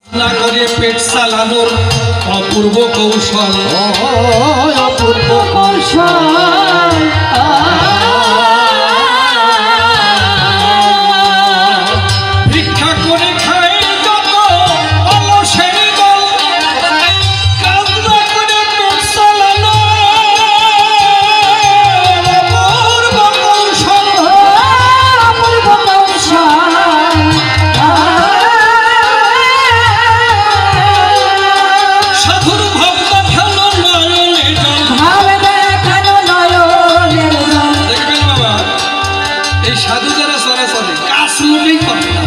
না করে পেট চালানোর অপূর্ব কৌশল, অপূর্ব কৌশল। ভিক্ষা করে খায় যত অলসের দল, কাজ না করে পেট চালানোর অপূর্ব কৌশল, অপূর্ব কৌশল। সাধুর ভাব দেখানো নয়নে জল, ভাব দেখানো নয়নের জল। দেখবেন বাবা, এই সাধু যারা চলে চলে কাজ মোটেই করে না,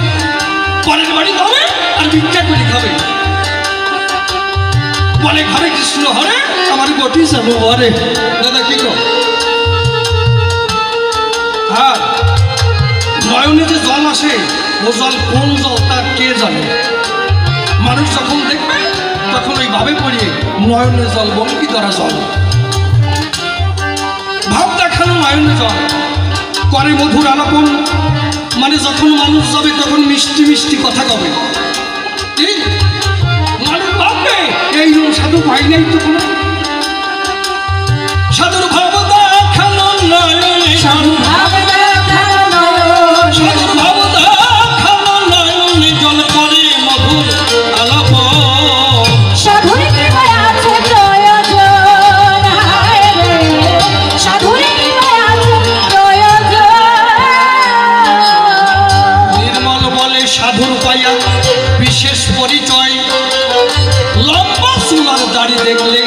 পরের বাড়ি যাবে আর ভিক্ষা করে খাবে। বলে ঘরে কৃষ্ণ হরে আমার গটি যাবো ঘরে। দাদা কি কর, আর নয়নে যে জল আসে ও জল কোন জল তা কে জানে। মানুষ যখন দেখবে তখন ওই ভাবে পড়িয়ে নয়নে জল বঙ্কি ধরা জল, ভাব দেখানো নয়নে জল করে মধুর আলাপন। মানে যখন মানুষ যাবে তখন মিষ্টি মিষ্টি কথা কবে, ঠিক মানুষ ভাববে এই সাধু ভাই নেই তো কোনো। সাধুর ভাব দেখানো নয়নে জল, ভাব দেখানো নয়নের সাধুর ভাব দেখানো নয়নে জল করে মধুর আলাপন। সাধুর কৃপায় আছে প্রয়োজন। হায় রে, সাধুর কৃপায় আছে প্রয়োজন। নির্মল বলে সাধুর পাইয়া বিশেষ পরিচয়, লম্বা চুলার দাড়ি দেখলে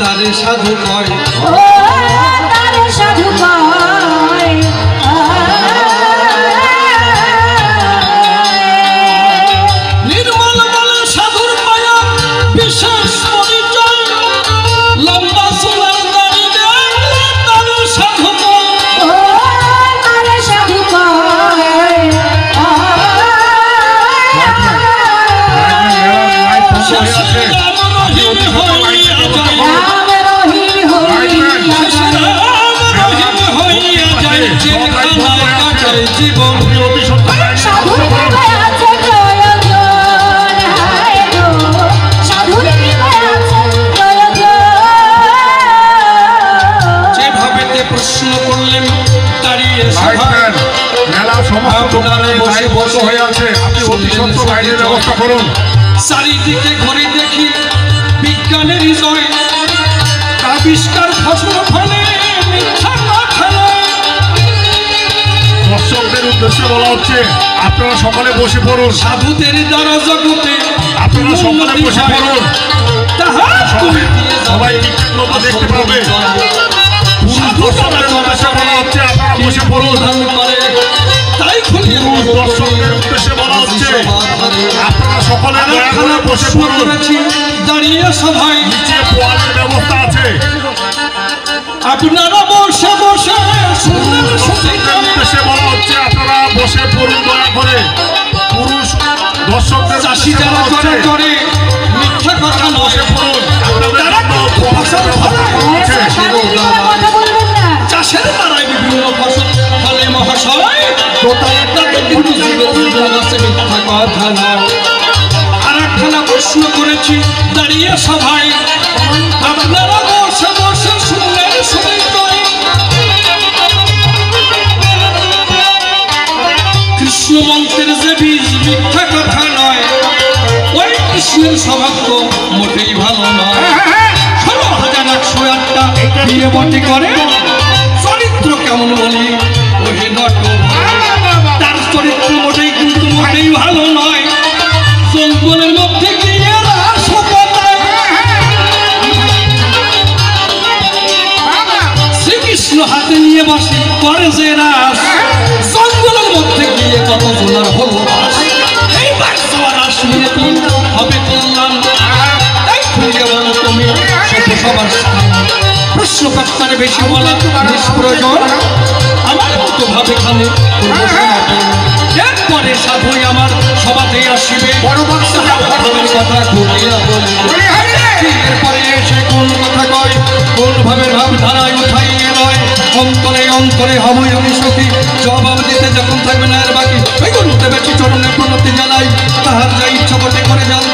তারে সাধু কয়। ও তারে সাধু কয়। নির্মল বলে সাধুর পাইয়া বিশেষ পরিচয়, লম্বা চুলার দাড়ি দেখলে তারে সাধু কয়। ও তারে সাধু কয়। শেষে রাম রহিম হইয়া যায়, রাম রহিম হইয়া শেষে যায়। রাম রহিম হইয়া যায়, জেলখানায় কাটায় জীবন। সাধুর কৃপায় আছে প্রয়োজন। হায় গো, সাধুর কৃপায় আছে প্রয়োজন। যেভাবে প্রশ্ন করলেন দাঁড়িয়ে ভাই সভায়, স্যার, মেলা সমস্ত দোকানে লাইন বন্ধ হয়ে আছে, আপনি অতি সত্ত্বর লাইনের ব্যবস্থা করুন। চারিদিকে ঘুরে দেখি বিজ্ঞানের জয়, আবিষ্কার ফসল ফলে মিথ্যা কথা নয়। দর্শকদের উদ্দেশ্যে বলা হচ্ছে আপনারা সকলে বসে পড়ুন, সাধুদের দ্বারা জগতে আপনারা সকলে বসে পড়ুন। তাহার তুমি দিয়ে সবাই যাবে ঠিকঠাক মতো দেখতে পাবে। পুরুষ দর্শকদের উদ্দেশ্যে বলা হচ্ছে আপনারা বসে পড়ুন। তাই খুলিয়ে দর্শকদের উদ্দেশ্যে বলা হচ্ছে আপনারা সকলে দয়া করে বসে পড়ুন। দাঁড়িয়ে সভায় নিচে পোয়ালের ব্যবস্থা আছে। আপনারা বসে বসে শুনলেন দর্শকদের উদ্দেশ্যে বলা হচ্ছে আপনারা বসে পড়ুন দয়া করে। পুরুষ দর্শকদের চাষি উদ্দেশ্যে যারা বলা করে হচ্ছে করে মিথ্যা কথা নয়, বসে পড়ুন। আপনাদের তারা জন্য ফসল ফলায়। আছে। সাধুর কৃপায় কথা বলবেন না। চাষের দ্বারাই বিভিন্ন ফসল ফলে মহাশয়, তাতে কিন্তু জীবের জীবন আছে, মিথ্যা কথা নয়। আর একখানা প্রশ্ন করেছি দাঁড়িয়ে সভায়, আপনারা বসে বসে শুনলেন সুবিধয়, কৃষ্ণ মন্ত্রের যে বীজ মিথ্যা কথা নয়, ওই কৃষ্ণের সৌভাগ্য মোটেই ভালো নয়। 16,108টা বিয়ে বটি করে, চরিত্র কেমন বলি ওহে নট, তার চরিত্র মোটেই কিন্তু মোটেই ভালো নয়। জঙ্গলের মধ্যে গিয়ে রাস পাতায়, শ্রীকৃষ্ণ হাতে নিয়ে বসে করে যে রাস, জঙ্গলের মধ্যে গিয়ে কত জোনার হলো বাস। এইবার সবার রাস নিয়ে তুমি হবে কল্যাণ, তাই খুঁজে বলো তুমি সেটা সবার স্থান। প্রশ্নকর্তার বেশি বলা নিষ্প্রয়োজন, আমার মতো ভাবে খানে করবো সমাপন। এরপরে সাধুই আমার সভাতেই আসিবে, তাহার কথা ঘুরিয়া বলিবে। এরপরে এসে কোন কথা কয়, কোন ভাবে ভাব ধারায় উঠাইয়ে নয়, অন্তরে অন্তরে হবই আমি সখী, জবাব দিতে যখন থাকবে না এর বাকি, ওই গুরুতে বেশি চরণে প্রণতি জানাই, তাহার যা ইচ্ছা বটে করে জান